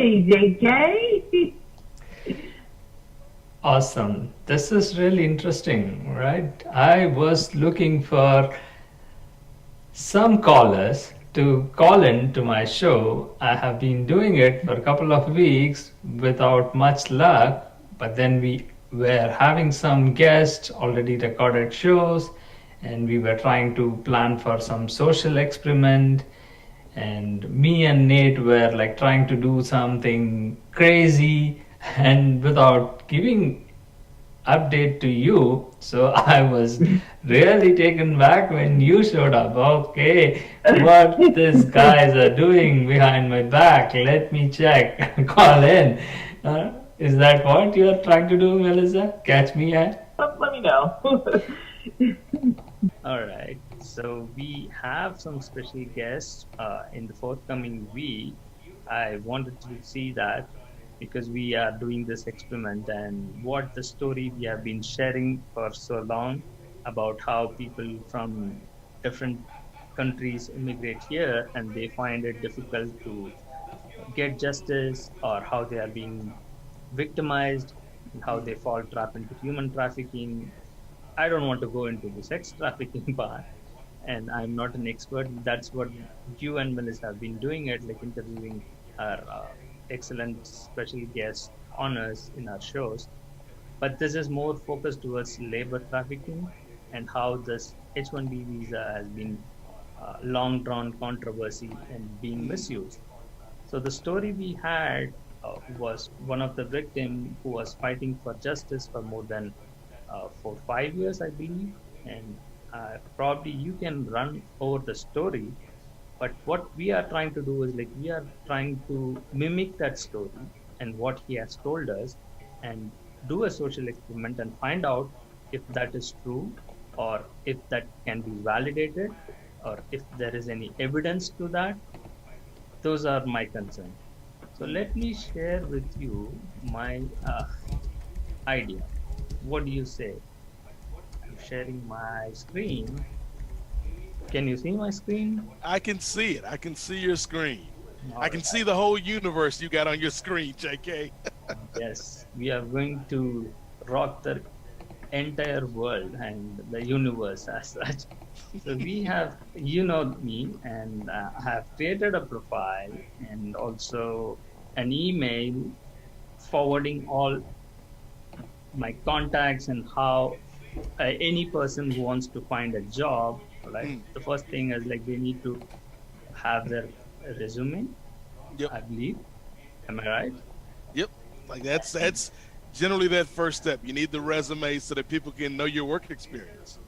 Hey, JK. Awesome. This is really interesting, right? I was looking for some callers to call in to my show. I have been doing it for a couple of weeks without much luck, but then we were having some guests, already recorded shows, and we were trying to plan for some social experiment. And me and Nate were like trying to do something crazy and without giving update to you. So I was really taken back when you showed up. Okay, what these guys are doing behind my back? Let me check. Call in. Is that what you are trying to do, Melissa? Catch me at? Let me know. All right. So we have some special guests in the forthcoming week. I wanted to see that because we are doing this experiment and what the story we have been sharing for so long about how people from different countries immigrate here and they find it difficult to get justice or how they are being victimized and how they fall trap into human trafficking. I don't want to go into the sex trafficking part, and I'm not an expert. That's what you and Melissa have been doing it, like interviewing our excellent special guest honors in our shows. But this is more focused towards labor trafficking and how this H-1B visa has been long drawn controversy and being misused. So the story we had was one of the victim who was fighting for justice for more than for 5 years, I believe. And probably you can run over the story. But what we are trying to do is like we are trying to mimic that story and what he has told us and do a social experiment and find out if that is true or if that can be validated or if there is any evidence to that. Those are my concerns. So let me share with you my idea. What do you say? I'm sharing my screen. Can you see my screen? I can see it. I can see your screen. I All can see right. the whole universe you got on your screen, JK. Yes, we are going to rock the entire world and the universe as such. So we have, you know me, and I have created a profile and also an email forwarding all my contacts and how any person who wants to find a job, right? Mm, The first thing is like they need to have their resume, yep, I believe. Am I right? yep. Like that's generally that first step. You need the resume so that people can know your work experience.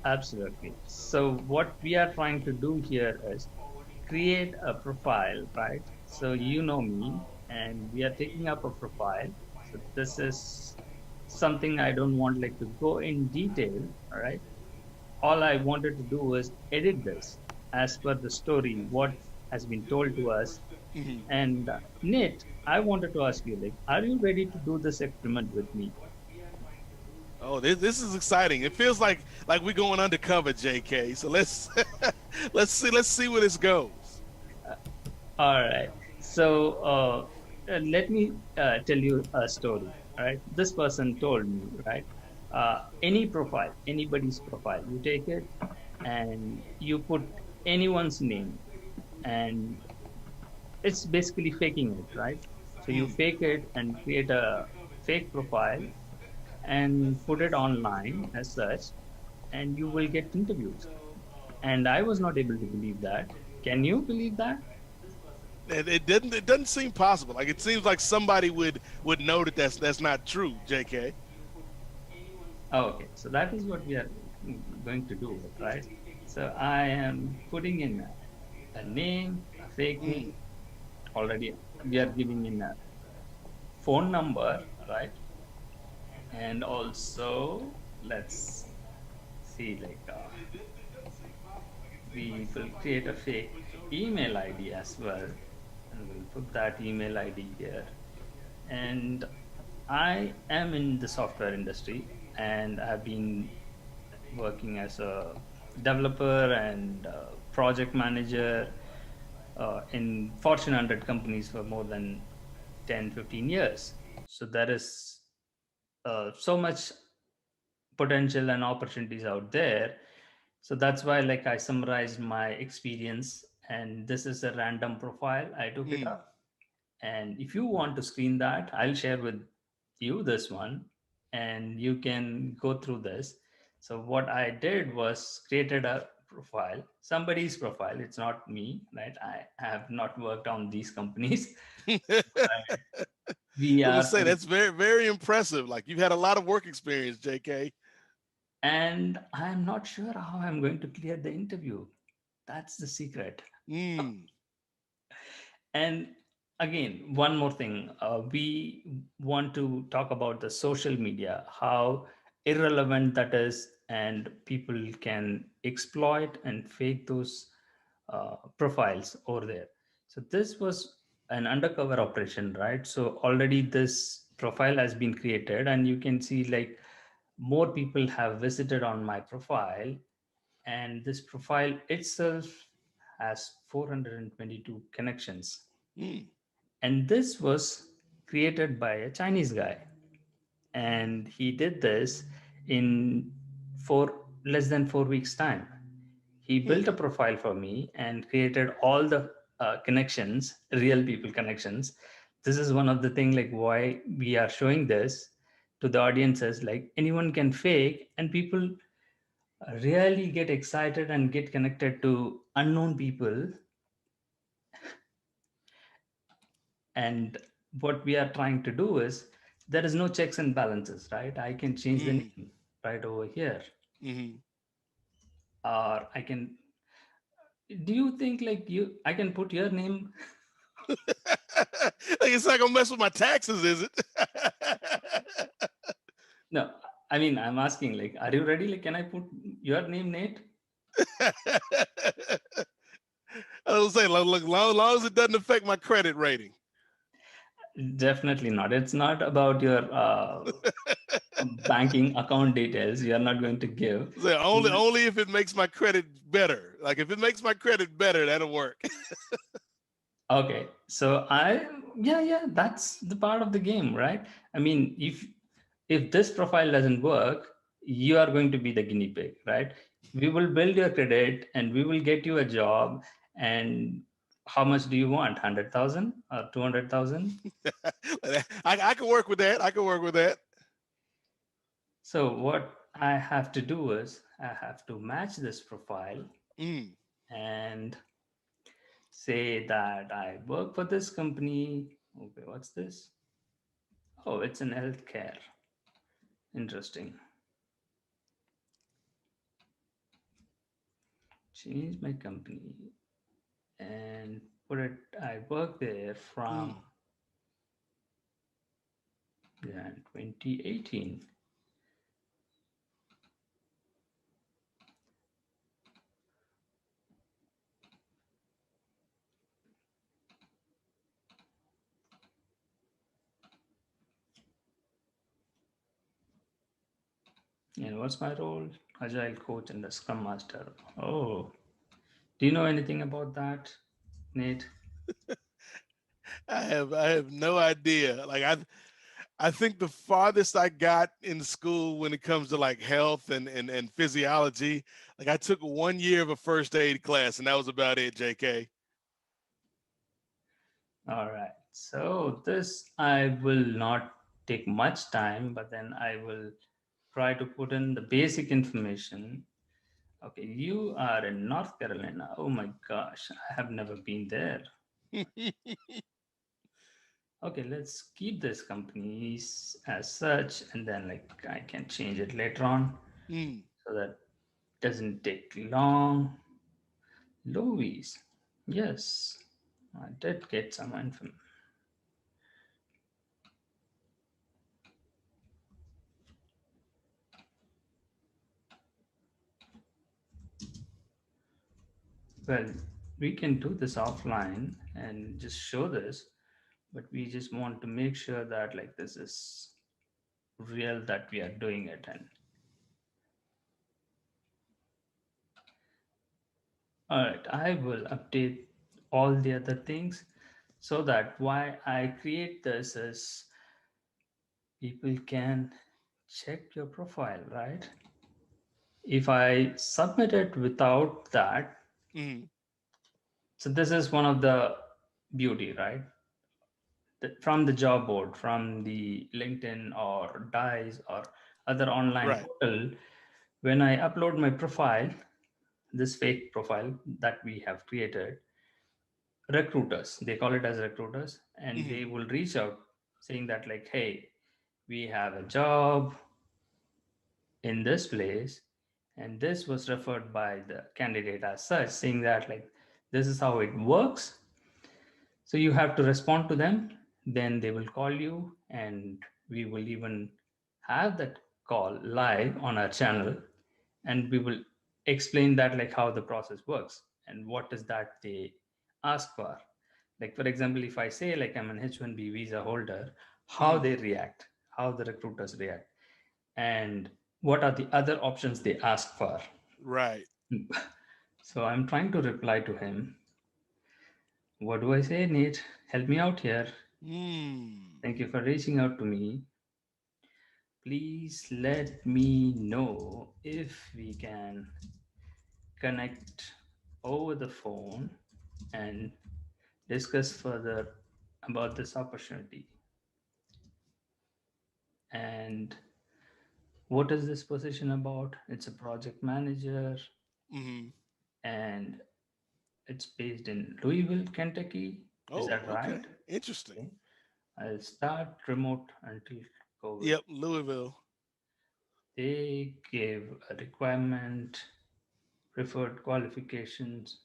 Absolutely. So what we are trying to do here is create a profile, right? So you know me, and we are taking up a profile. So this is something I don't want like to go in detail, all right? All I wanted to do was edit this as per the story, what has been told to us. Mhm. And Nate, I wanted to ask you, like, are you ready to do this experiment with me? Oh, this is exciting. It feels like we're going undercover, JK. So let's let's see where this goes. Uh, all right. So let me tell you a story. All right. This person told me, right? Any profile, anybody's profile, you take it and you put anyone's name, and it's basically faking it, right? So you Mm. fake it and create a fake profile and put it online as such, and you will get interviews. And I was not able to believe that. Can you believe that? It doesn't seem possible. Like it seems like somebody would know that that's not true, JK. Oh, okay, so that is what we are going to do, right? So I am putting in a name, a fake Mm. name. Already we are giving in a phone number, right? And also let's see, like we will create a fake email ID as well, and we'll put that email ID here. And I am in the software industry, and I've been working as a developer and project manager in Fortune 100 companies for more than 10, 15 years. So there is so much potential and opportunities out there. So that's why, like, I summarized my experience, and this is a random profile. I took it Mm. up. And if you want to screen that, I'll share with you this one and you can go through this. So what I did was created a profile, somebody's profile. It's not me, right? I have not worked on these companies. But we I would are, say that's very, very impressive. Like you've had a lot of work experience, JK. and I'm not sure how I'm going to clear the interview. That's the secret. Mm. And again, one more thing, we want to talk about the social media, how irrelevant that is, and people can exploit and fake those profiles over there. So this was an undercover operation, right? So already this profile has been created, and you can see like more people have visited on my profile, and this profile itself has 422 connections. Mm. And this was created by a Chinese guy. And he did this in for less than 4 weeks' time. He Hmm. built a profile for me and created all the connections, real people connections. This is one of the thing like why we are showing this to the audiences. Like anyone can fake, and people really get excited and get connected to unknown people. And what we are trying to do is there is no checks and balances, right? I can change the Mm. name right over here, Mm-hmm. or I can. Do you think like you? I can put your name. Like it's not gonna mess with my taxes, is it? No, I mean I'm asking like, are you ready? Like, can I put your name, Nate? I was say, look, long as it doesn't affect my credit rating. Definitely not. It's not about your banking account details. You are not going to give. Say only if it makes my credit better. Like if it makes my credit better, that'll work. Okay, so yeah, that's the part of the game, right? I mean, if this profile doesn't work, you are going to be the guinea pig, right? We will build your credit and we will get you a job. And how much do you want? 100,000 or 200,000? I can work with that. I can work with that. So what I have to do is I have to match this profile Mm. and say that I work for this company. Okay, what's this? Oh, it's in healthcare. Interesting. Change my company and put it. I work there from Mm. 2018. And what's my role? Agile coach and the Scrum Master. Oh, do you know anything about that, Nate? I have no idea. Like I think the farthest I got in school when it comes to like health and physiology, like I took 1 year of a first aid class and that was about it, JK. All right. So this I will not take much time, but then I will try to put in the basic information. Okay, you are in North Carolina. Oh my gosh, I have never been there. Okay, let's keep this companies as such, and then like I can change it later on Mm. so that doesn't take long. Louis, yes, I did get some information. Well, we can do this offline and just show this, but we just want to make sure that like this is real that we are doing it. And all right, I will update all the other things. So that why I create this is people can check your profile, right? If I submit it without that, Mm, so this is one of the beauty, right? From the job board, from the LinkedIn or Dice or other online right. portal, when I upload my profile, this fake profile that we have created, recruiters, they call it as recruiters, and Mm, they will reach out saying that like, hey, we have a job in this place, and this was referred by the candidate as such, saying that like this is how it works. So you have to respond to them, then they will call you, and we will even have that call live on our channel, and we will explain that like how the process works and what is that they ask for. Like for example, if I say like I'm an H1B visa holder, how mm, they react, how the recruiters react, and what are the other options they ask for. right. So I'm trying to reply to him. What do I say, Nate? Help me out here. Mm, Thank you for reaching out to me. Please let me know if we can connect over the phone and discuss further about this opportunity. And what is this position about? It's a project manager mm. and it's based in Louisville, Kentucky. Is Oh, that okay. right? Interesting. Okay. I'll start remote until COVID. Yep, Louisville. They gave a requirement, preferred qualifications.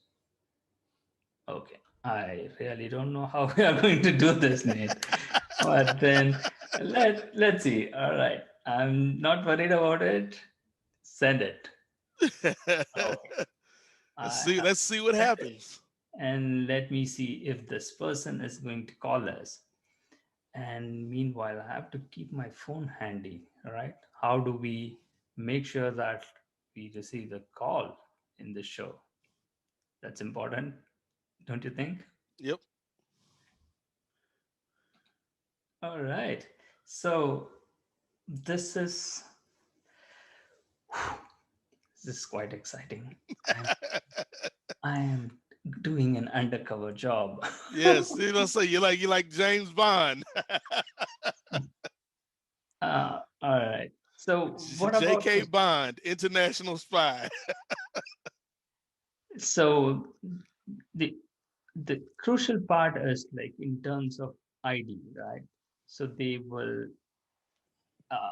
Okay. I really don't know how we are going to do this, Nate. But then let's see. All right. I'm not worried about it. Send it. Okay. let's I see. have Let's see what sent it. happens. And let me see if this person is going to call us. And meanwhile, I have to keep my phone handy. All right. How do we make sure that we receive the call in the show? That's important, don't you think? Yep. All right. So this is this is quite exciting. I'm I am doing an undercover job. yes. You know, say you like James Bond, All right. So what about J.K. this? Bond, international spy. So the the crucial part is like in terms of ID, right? So they will uh,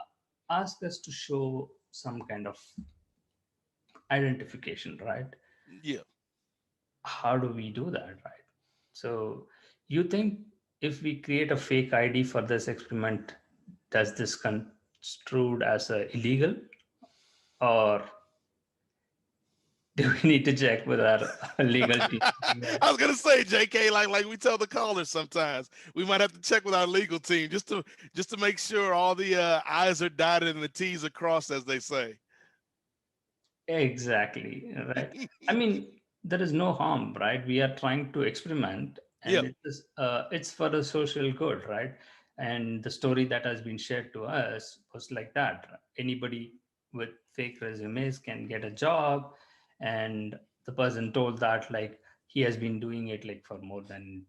ask us to show some kind of identification, right? yeah. How do we do that, right? So you think if we create a fake ID for this experiment, does this construed as a illegal, or do we need to check with our legal team? I was gonna say, J.K. Like we tell the callers sometimes, we might have to check with our legal team just to make sure all the I's are dotted and the T's are crossed, as they say. Exactly, right? I mean, there is no harm, right? We are trying to experiment, and Yep. it's for the social good, right? And the story that has been shared to us was like that. Anybody with fake resumes can get a job, and the person told that like he has been doing it like for more than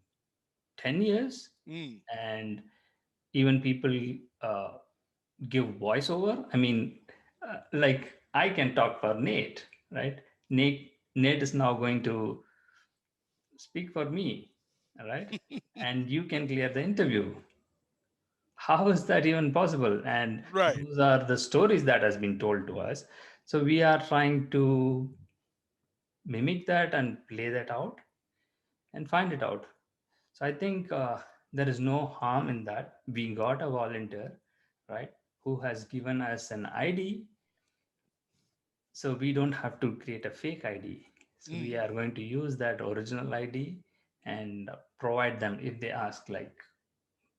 10 years, Mm, and even people uh, give voiceover. I mean, like I can talk for Nate, right? Nate is now going to speak for me, all right? And you can clear the interview. How is that even possible? And right. those are the stories that has been told to us. So we are trying to mimic that and play that out and find it out. So I think there is no harm in that. We got a volunteer, right, who has given us an ID, so we don't have to create a fake ID. So we Mm, are going to use that original ID and provide them if they ask, like,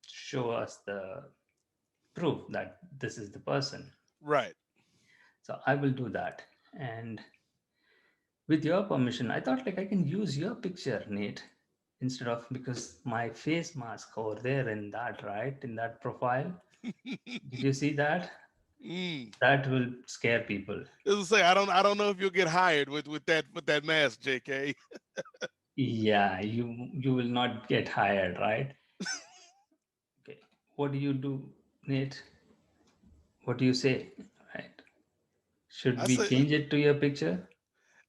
show us the proof that this is the person. right. So I will do that. And with your permission, I thought like I can use your picture, Nate. instead of, because my face mask over there in that, right, in that profile, did you see that? Mm. That will scare people. As I say, I don't know if you'll get hired with that mask, JK. Yeah, you will not get hired, right? Okay, what do you do, Nate? What do you say? Right, should I we said change it to your picture?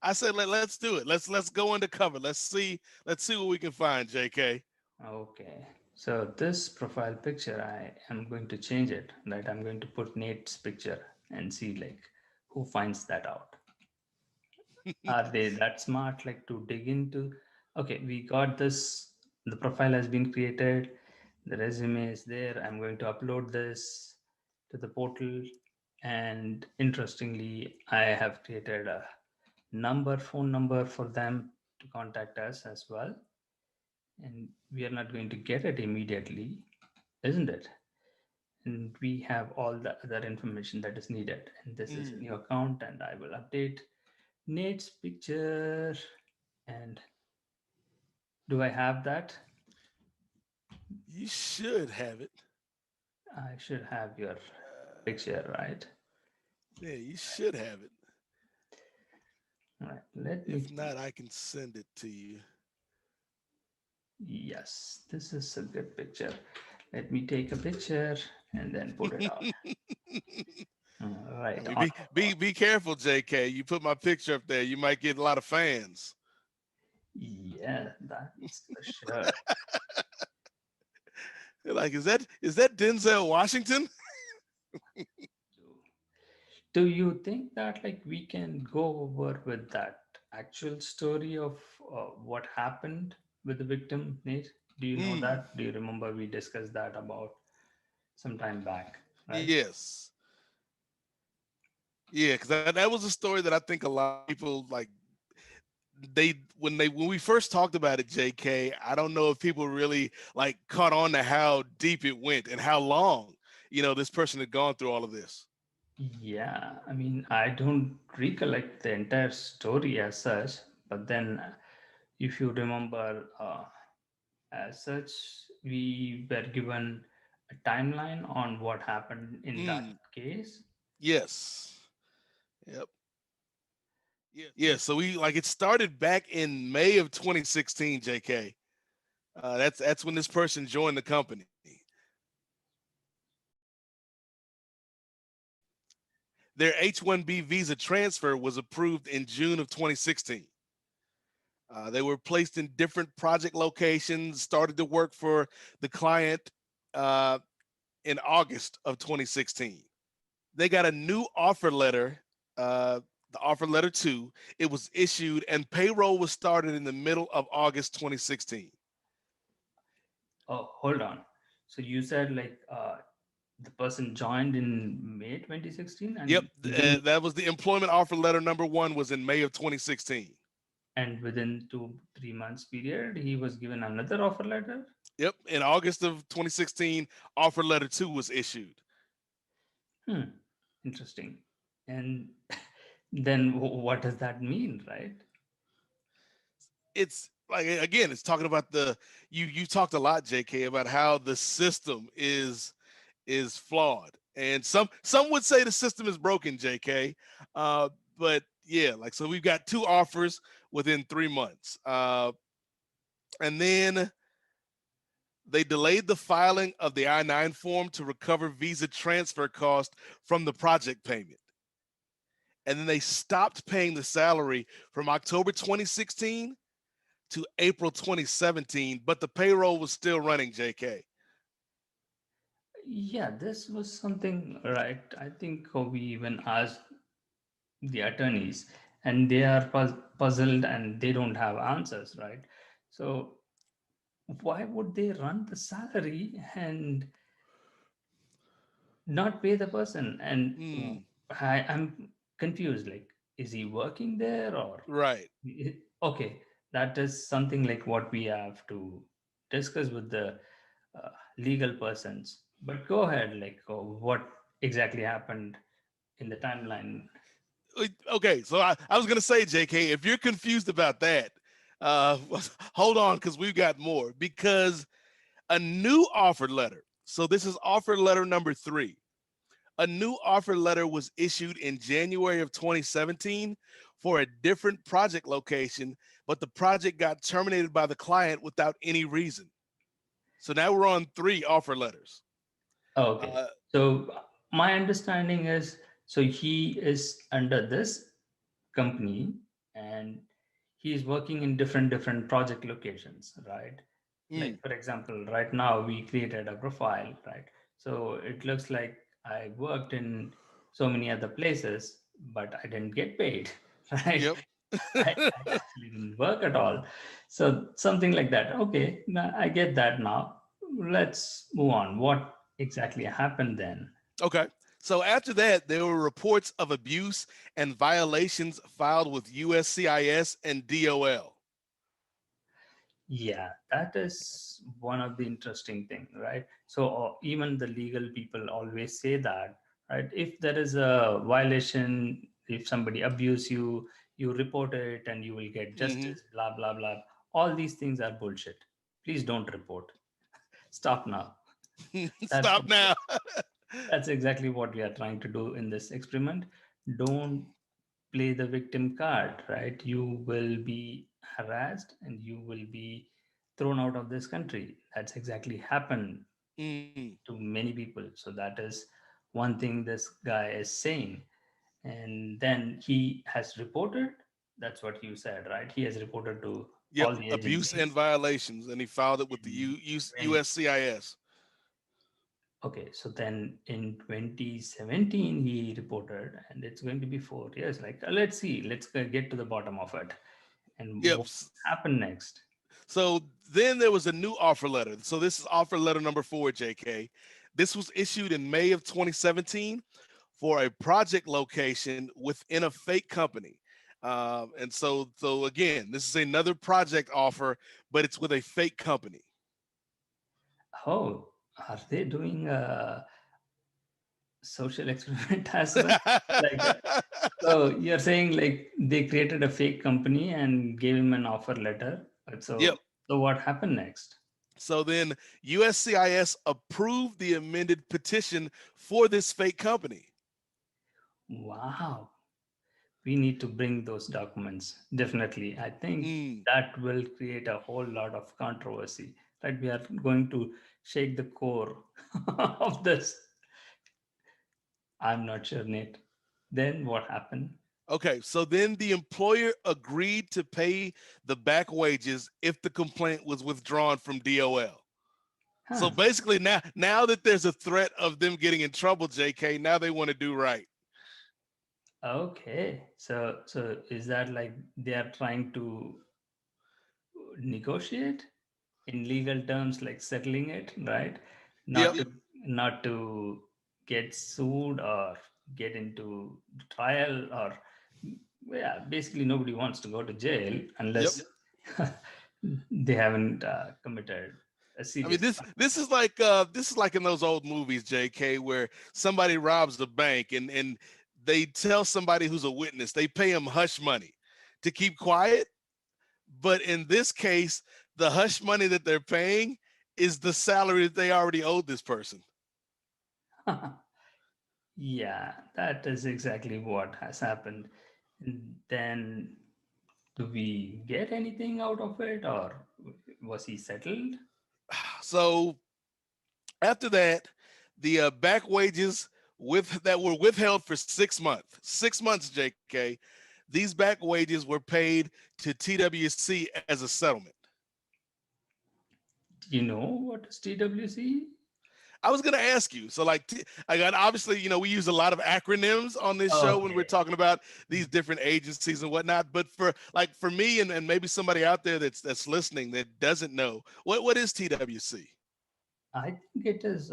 let's do it. Let's go undercover. Let's see what we can find, JK. Okay, so this profile picture, I am going to change it, right? I'm going to put Nate's picture and see like who finds that out. Are they that smart, like to dig into? Okay, we got this. The profile has been created. The resume is there. I'm going to upload this to the portal. And interestingly, I have created a phone number for them to contact us as well. And we are not going to get it immediately, isn't it? And we have all the other information that is needed. And this is a Mm. new account, and I will update Nate's picture. And do I have that? You should have it. I should have your picture, right? Yeah, you should have it. All right, let me. If not, I can send it to you. Yes, this is a good picture. Let me take a picture and then put it out. All I right. mean, be careful, JK. You put my picture up there, you might get a lot of fans. Yeah, that's for sure. They're like, is that Denzel Washington? Do you think that like we can go over with that actual story of what happened with the victim, Nate? Do you know Mm, that? Do you remember we discussed that about some time back, right? yes. Yeah, because that was a story that I think a lot of people like. When we first talked about it, JK, I don't know if people really like caught on to how deep it went and how long this person had gone through all of this. Yeah, I mean, I don't recollect the entire story as such, but then if you remember, as such, we were given a timeline on what happened in that Mm, case. yes. Yep. Yeah. So it started back in May of 2016, JK. That's when this person joined the company. Their H-1B visa transfer was approved in June of 2016. They were placed in different project locations, started to work for the client uh, in August of 2016. They got a new offer letter, the offer letter 2. It was issued and payroll was started in the middle of August 2016. Oh, hold on. So you said like the person joined in May 2016 Yep, and within that was the employment offer letter number 1 was in May of 2016. 2-3 months period, he was given another offer letter. Yep, in August of 2016, offer letter 2 was issued. Hmm, interesting. And then what does that mean, right? It's like, again, it's talking about you talked a lot, JK, about how the system is flawed, and some would say the system is broken, JK. But yeah, like, so we've got 2 offers within 3 months, and then they delayed the filing of the I-9 form to recover visa transfer cost from the project payment, and then they stopped paying the salary from October 2016 to April 2017, but the payroll was still running, JK. Yeah, this was something, right? I think we even asked the attorneys, and they are puzzled and they don't have answers, right? So why would they run the salary and not pay the person? And Mm, I'm confused. Like, is he working there or? right. Okay, that is something like what we have to discuss with the legal persons. But go ahead, like, what exactly happened in the timeline? Okay, so I was gonna say, JK, if you're confused about that, Uh, hold on, because we've got more. Because a new offer letter. So this is offer letter number 3. A new offer letter was issued in January of 2017 for a different project location, but the project got terminated by the client without any reason. So now we're on 3 offer letters. Okay. Uh, So my understanding is, so he is under this company and he is working in different project locations, right? Like mm, for example, right now we created a profile, right? So it looks like I worked in so many other places, but I didn't get paid, right? yep. I actually didn't work at all. So something like that. Okay, now I get that now. Let's move on. What exactly happened then? Okay. So after that, there were reports of abuse and violations filed with USCIS and DOL. Yeah, that is one of the interesting thing, right? So even the legal people always say that, right? If there is a violation, if somebody abuse you, you report it and you will get Hmm. justice, blah blah blah. All these things are bullshit. Please don't report. Stop now. That's Stop now. that's exactly what we are trying to do in this experiment. Don't play the victim card, right? You will be harassed and you will be thrown out of this country. That's exactly happened Mm. to many people. So that is one thing this guy is saying. And then he has reported, that's what you said, right? He has reported to Yep. all the Abuse and agencies. violations. And he filed it with the And when USCIS. Okay, so then in 2017 he reported, and it's going to be 4 years. Like, let's see, let's get to the bottom of it, and Yep. what happened next? So then there was a new offer letter. So this is offer letter number 4, JK. This was issued in May of 2017 for a project location within a fake company. And so again, this is another project offer, but it's with a fake company. Oh, are they doing a social experiment as well? Like, so you're saying like they created a fake company and gave him an offer letter. Yep. So what happened next? So then USCIS approved the amended petition for this fake company. Wow, we need to bring those documents. Definitely. I think Mm, that will create a whole lot of controversy, right? We are going to shake the core of this. I'm not sure, Nate. Then what happened? okay, so then the employer agreed to pay the back wages if the complaint was withdrawn from DOL. So Huh. basically now that there's a threat of them getting in trouble, JK, now they want to do right. Okay. So is that like they are trying to negotiate in legal terms, like settling it, right? Yep. Not to get sued or get into trial or yeah, basically nobody wants to go to jail Yep. unless they haven't committed a I mean serious this crime. this is like in those old movies, JK, where somebody robs the bank and they tell somebody who's a witness, they pay them hush money to keep quiet. But in this case, the hush money that they're paying is the salary that they already owed this person. Yeah, that is exactly what has happened. And then, do we get anything out of it, or was he settled? So after that, the back wages with that were withheld for 6 months. 6 months, JK. These back wages were paid to TWC as a settlement. Do you know what is TWC? I was gonna ask you. So I got obviously, we use a lot of acronyms on this show when we're Okay. talking about these different agencies and whatnot. But for me and maybe somebody out there that's listening that doesn't know, what is TWC? I think it is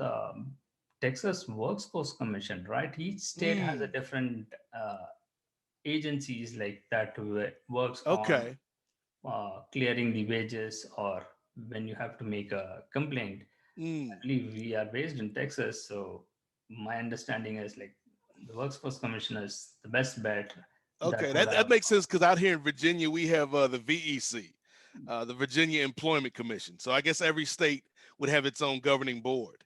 Texas Workforce Commission, right? Each state has a Mm, different agencies like that works on okay. clearing the wages or when you have to make a complaint. I Mm, believe we are based in Texas, so my understanding is like the Workforce Commission is the best bet that okay. would That have. makes sense because out here in Virginia we have the VEC. the Virginia Employment Commission. So I guess every state would have its own governing board.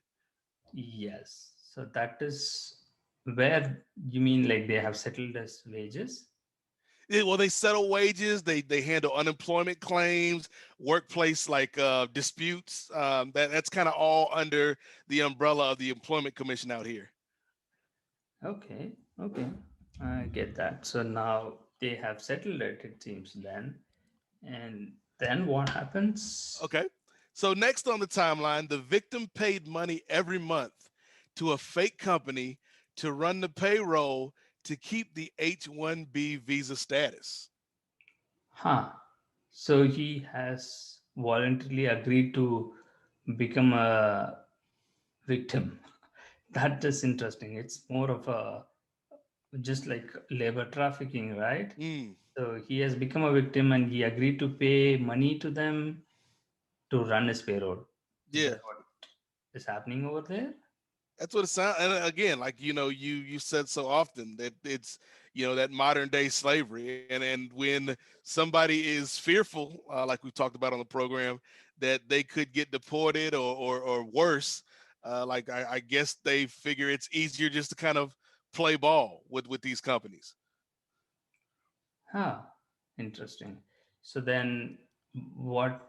Yes. So that is where you mean like they have settled as wages? Yeah, well, they settle wages. They handle unemployment claims, workplace like disputes. That's kind of all under the umbrella of the Employment Commission out here. Okay. Okay. I get that. So now they have settled it, it seems then. And then what happens? Okay. So next on the timeline, the victim paid money every month to a fake company to run the payroll to keep the H-1B visa status. Huh. So he has voluntarily agreed to become a victim. That is interesting. It's more of a just like labor trafficking, right? Mm, So he has become a victim and he agreed to pay money to them to run his payroll. Is yeah. that what is happening over there? That's what it sounds. And again, like you said so often that it's that modern day slavery, and when somebody is fearful, like we talked about on the program, that they could get deported or worse, like I guess they figure it's easier just to kind of play ball with these companies. Huh. Interesting. So then what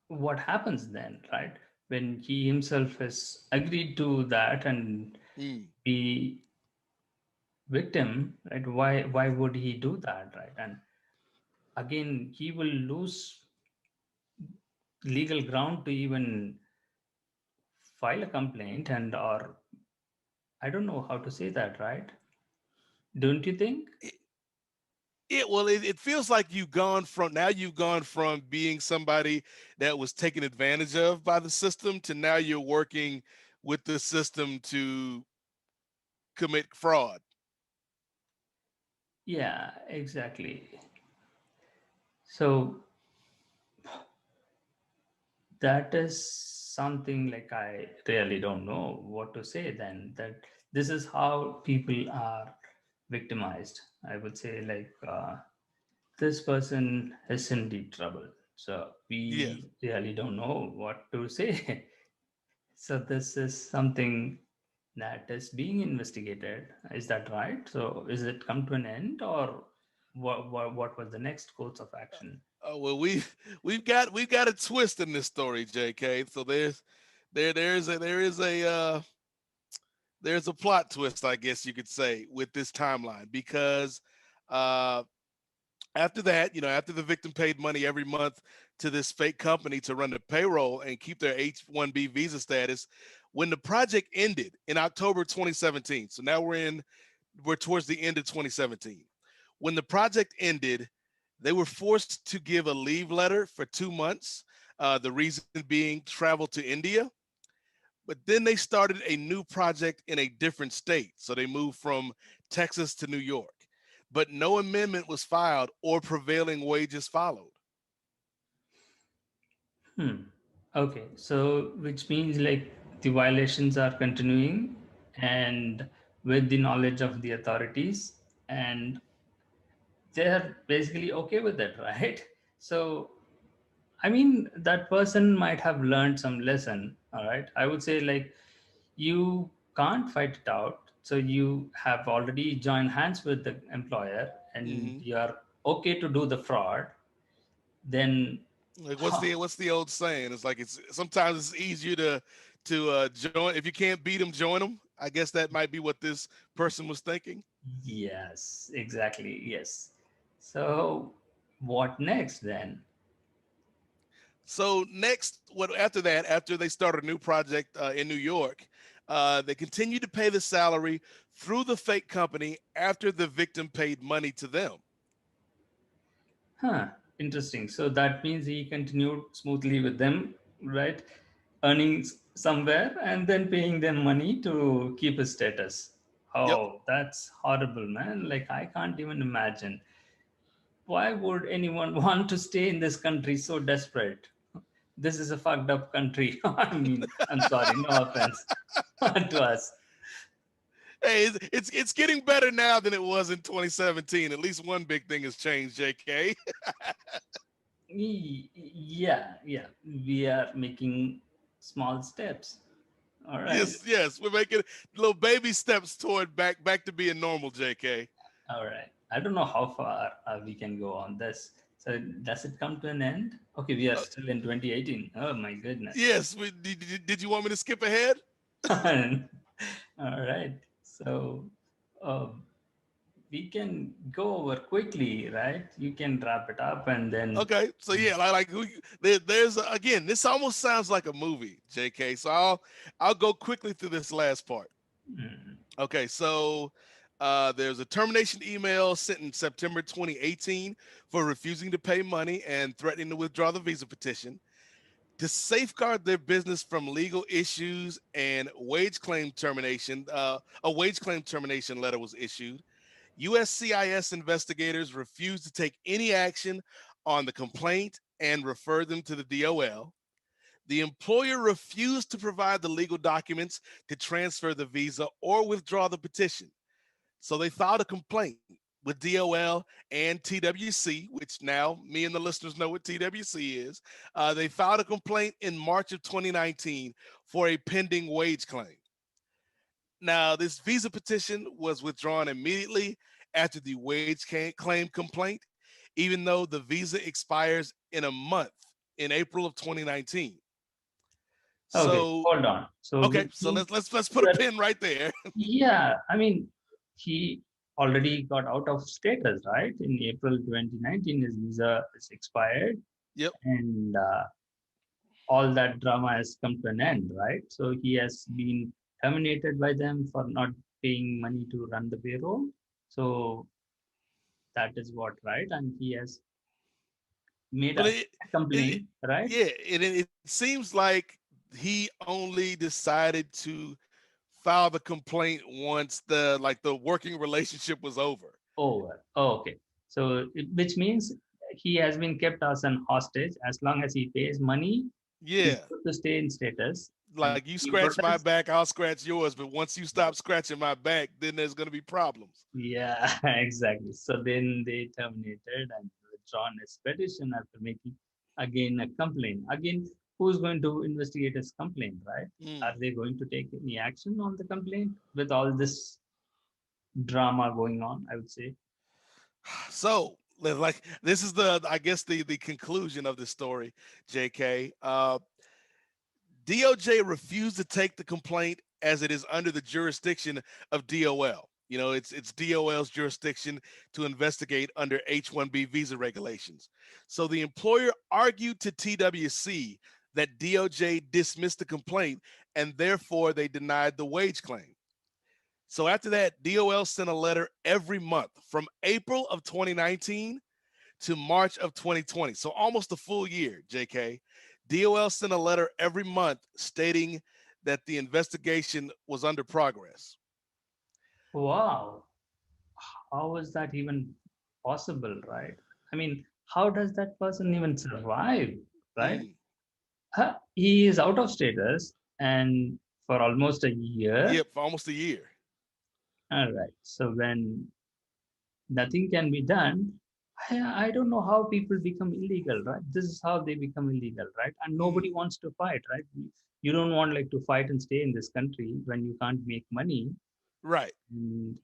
what happens then, right? When he himself has agreed to that and Mm. be victim, right? Why would he do that, right? And again, he will lose legal ground to even file a complaint and or I don't know how to say that, right? Don't you think? It feels like you've gone from being somebody that was taken advantage of by the system to now you're working with the system to commit fraud. Yeah, exactly. So that is something like I really don't know what to say then. That this is how people are victimized. I would say like this person is in deep trouble. So Yeah. we really don't know what to say. So this is something that is being investigated. Is that right? So is it come to an end or what was the next course of action? Oh well, we've got a twist in this story, J.K. So there's a plot twist, I guess you could say, with this timeline because uh, after that, after the victim paid money every month to this fake company to run the payroll and keep their H-1B visa status, when the project ended in October 2017, so now we're towards the end of 2017. When the project ended, they were forced to give a leave letter for 2 months. The reason being travel to India. But then they started a new project in a different state. So they moved from Texas to New York. But no amendment was filed or prevailing wages followed. Hmm. Okay, so which means like the violations are continuing and with the knowledge of the authorities and they're basically okay with it, right? So, I mean, that person might have learned some lesson, all right? I would say like you can't fight it out. So you have already joined hands with the employer and Hmm. you are okay to do the fraud, then Like what's the old saying? It's like it's sometimes it's easier to join if you can't beat them, join them. I guess that might be what this person was thinking. yes, exactly. Yes. So, what next then? So next, what after that, after they started a new project in New York, they continued to pay the salary through the fake company after the victim paid money to them. Huh, interesting. So, that means he continued smoothly with them, right? Earning somewhere and then paying them money to keep his status. Yep. Oh, that's horrible, man. Like, I can't even imagine. Why would anyone want to stay in this country so desperate? This is a fucked up country. I mean, I'm sorry, no offense to us. Hey, it's getting better now than it was in 2017. At least one big thing has changed, JK. Yeah. We are making small steps. All right. Yes, yes, we're making little baby steps toward back to being normal, JK. All right. I don't know how far we can go on this. So does it come to an end? Okay, we are Uh, still in 2018. Oh my goodness. yes, did you want me to skip ahead? All right. So uh, we can go over quickly, right? You can wrap it up and then. Okay, so yeah, there's again, this almost sounds like a movie, JK. So I'll go quickly through this last part. Mm. Okay, so there's a termination email sent in September 2018 for refusing to pay money and threatening to withdraw the visa petition. To safeguard their business from legal issues and wage claim termination, a wage claim termination letter was issued. USCIS investigators refused to take any action on the complaint and referred them to the DOL. The employer refused to provide the legal documents to transfer the visa or withdraw the petition. So they filed a complaint with DOL and TWC, which now me and the listeners know what TWC is. They filed a complaint in March of 2019 for a pending wage claim. Now, this visa petition was withdrawn immediately after the wage claim complaint, even though the visa expires in a month in April of 2019. Okay, So, hold on. So okay, which so means let's put a that, pin right there. yeah, I mean, he already got out of status, right? In April 2019, his visa is expired, Yep. and all that drama has come to an end, right? So he has been terminated by them for not paying money to run the payroll. So that is what, right? And he has made But a it complaint, right? yeah, it seems like he only decided to file the complaint once the working relationship was over. Over. Oh, okay. So, which means he has been kept as an hostage. As long as he pays money, he's Yeah. good to stay in status. And Like you he scratch my protects. back, I'll scratch yours. But once you stop scratching my back, then there's gonna be problems. Yeah, exactly. So then they terminated and withdrawn his petition after making again a complaint. Again, who's going to investigate his complaint, right? Are Mm. they going to take any action on the complaint with all this drama going on? I would say. So like this is I guess the conclusion of the story, JK. DOJ refused to take the complaint as it is under the jurisdiction of DOL. You know, it's DOL's jurisdiction to investigate under H-1B visa regulations. So the employer argued to TWC that DOJ dismissed the complaint and therefore they denied the wage claim. So after that, DOL sent a letter every month from April of 2019 to March of 2020. So almost a full year, JK. DOL sent a letter every month stating that the investigation was under progress. Wow, how is that even possible, right? I mean, how does that person even survive, right? Mm. He is out of status and for almost a year. Yep, for almost a year. All right. So when nothing can be done, I don't know how people become illegal, right? This is how they become illegal, right? And nobody Mm. wants to fight, right? You don't want like to fight and stay in this country when you can't make money. Right. And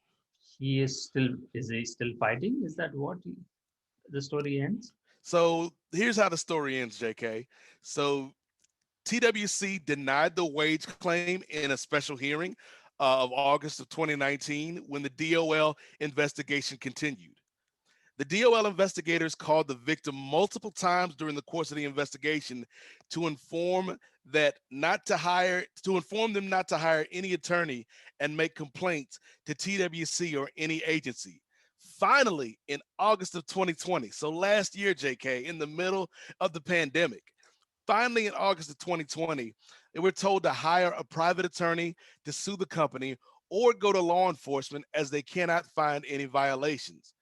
is he still fighting? Is that what the story ends? So here's how the story ends, JK. So TWC denied the wage claim in a special hearing of August of 2019 when the DOL investigation continued. The DOL investigators called the victim multiple times during the course of the investigation to inform them not to hire any attorney and make complaints to TWC or any agency. Finally, in August of 2020, so last year, JK, in the middle of the pandemic, finally in August of 2020, they were told to hire a private attorney to sue the company or go to law enforcement as they cannot find any violations.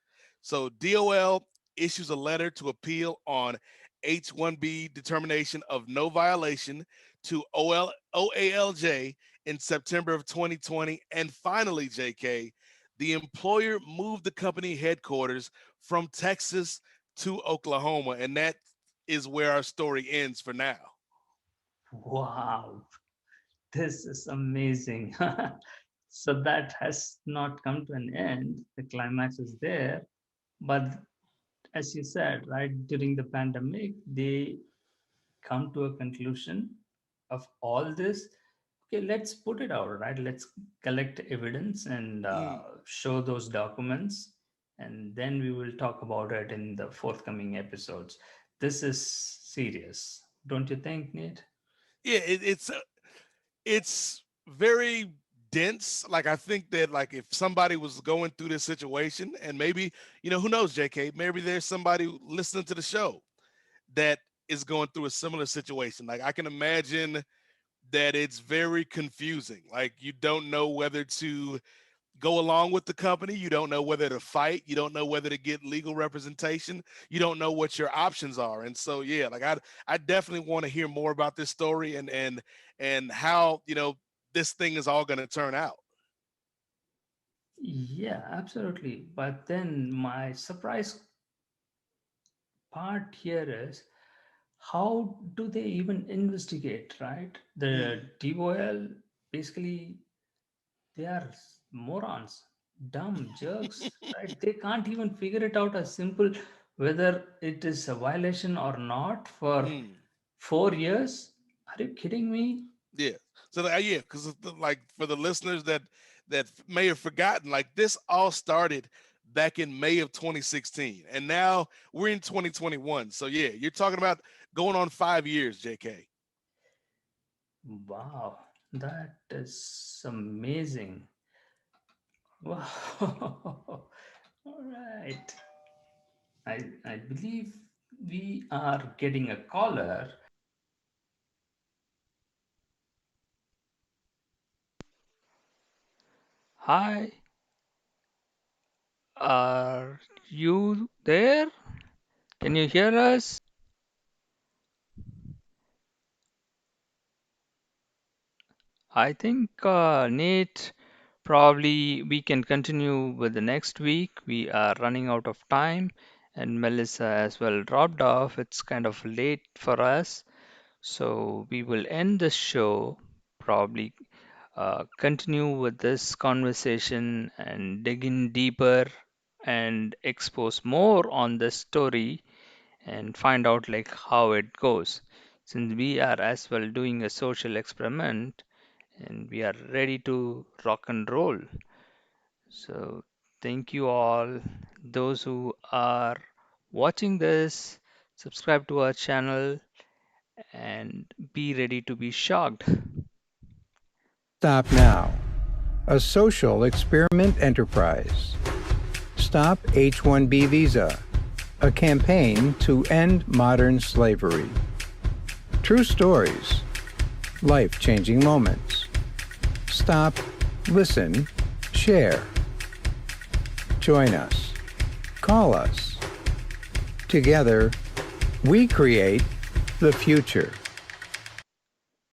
So DOL issues a letter to appeal on H-1B determination of no violation to OALJ in September of 2020. And finally, JK, the employer moved the company headquarters from Texas to Oklahoma. And that is where our story ends for now. Wow, this is amazing. So that has not come to an end. The climax is there. But as you said, right, during the pandemic, they come to a conclusion of all this. Okay, let's put it out, right? Let's collect evidence and Mm. show those documents, and then we will talk about it in the forthcoming episodes. This is serious, don't you think, Nate? Yeah, it's very dense. Like I think that like if somebody was going through this situation, and maybe who knows, JK, maybe there's somebody listening to the show that is going through a similar situation. Like I can imagine that it's very confusing. Like you don't know whether to go along with the company, you don't know whether to fight, you don't know whether to get legal representation, you don't know what your options are. And so yeah, like I definitely want to hear more about this story and how this thing is all going to turn out. Yeah, absolutely. But then my surprise part here is, how do they even investigate, right? The Mm. DOL, basically, they are morons, dumb jerks, right? They can't even figure it out as simple whether it is a violation or not for Mm. 4 years. Are you kidding me? Yeah. So yeah, because like for the listeners that may have forgotten, like this all started back in May of 2016, and now we're in 2021. So yeah, you're talking about going on 5 years, JK. Wow, that is amazing. Wow. All right. I believe we are getting a caller. Hi, are you there? Can you hear us? I think, Nate, probably we can continue with the next week. We are running out of time, and Melissa as well dropped off. It's kind of late for us, so we will end the show, probably continue with this conversation and dig in deeper and expose more on this story and find out like how it goes. Since we are as well doing a social experiment and we are ready to rock and roll. So, thank you all. Those who are watching this, subscribe to our channel and be ready to be shocked. Stop Now, a social experiment enterprise. Stop H-1B Visa, a campaign to end modern slavery. True stories, life-changing moments. Stop, listen, share. Join us. Call us. Together, we create the future.